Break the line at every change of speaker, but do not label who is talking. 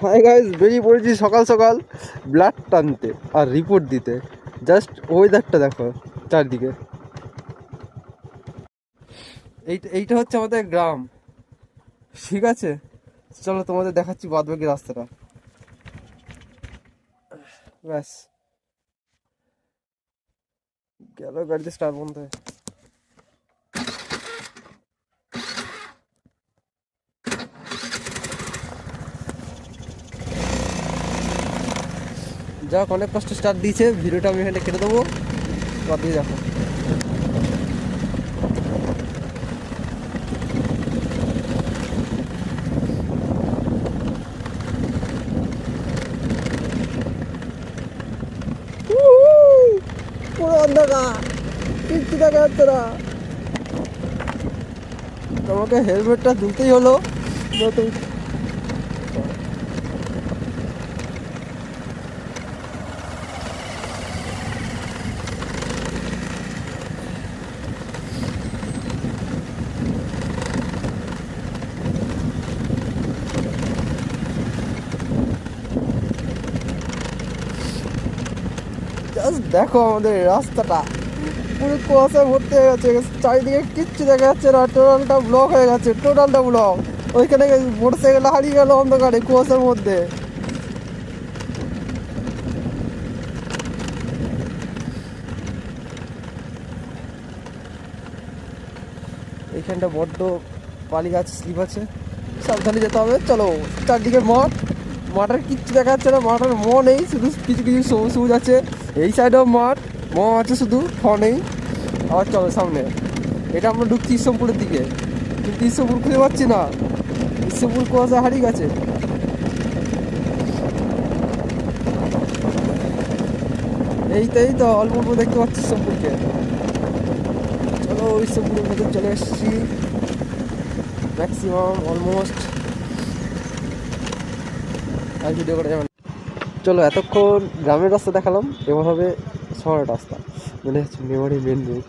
Hi guys, বেরিয়ে পড়েছি সকাল সকাল ব্লাড টানতে আর রিপোর্ট দিতে। জাস্ট ওয়েদারটা দেখো চারদিকে। এইটা হচ্ছে আমাদের গ্রাম, ঠিক আছে? চলো তোমাদের দেখাচ্ছি বাদবাকি রাস্তাটা। ব্যাস, গেল গাড়িতে স্টার বন্ধ হয়ে। যাক, অনেক কষ্ট স্টার্ট দিয়েছে। ভিডিওটা আমি এখানে কেটে দেবো, বাদ দিয়ে দেখো। পুরো অন্ধকার, কিচ্ছু দেখা যাচ্ছে না। তোমাকে হেলমেটটা দিতেই হলো, নতুন। জাস্ট দেখো আমাদের রাস্তাটা পুরো কুয়াশায় ভর্তি হয়ে গেছে, চারিদিকে কিচ্ছু দেখা যাচ্ছে না। টোটালটা ব্লক হয়ে গেছে, টোটালটা ব্লক। ওইখানে মোটরসাইকেল হারিয়ে গেল অন্ধকারে কুয়াশার মধ্যে। এইখানটা বড্ড পালি গাছ স্লিপ আছে, সাবধানে যেতে হবে। চলো, চারদিকে মাঠ, মাঠের কিচ্ছু দেখা যাচ্ছে না। মাঠের নেই, শুধু কিছু কিছু সবুজ সবুজ আছে। এই সাইডেও মাঠ, আছে শুধু, নেই। আবার চলো সামনে। এটা আমরা ঢুকছি ইসলামপুরের দিকে, কিন্তু ইসলামপুর খুঁজে পাচ্ছি না। ইসলামপুর কুয়াশা হারিয়ে গেছে। এই তো অল্প অল্প দেখতে পাচ্ছি ইসলামপুরকে। চলো, ইসলামপুরের ভেতর চলে এসেছি, ম্যাক্সিমাম অলমোস্ট। আর ভিডিও করা যাবে না। চলো, এতক্ষণ গ্রামের রাস্তা দেখালাম, এবার হবে শহরের রাস্তা, মানে হচ্ছে মেমারি মেন রোড।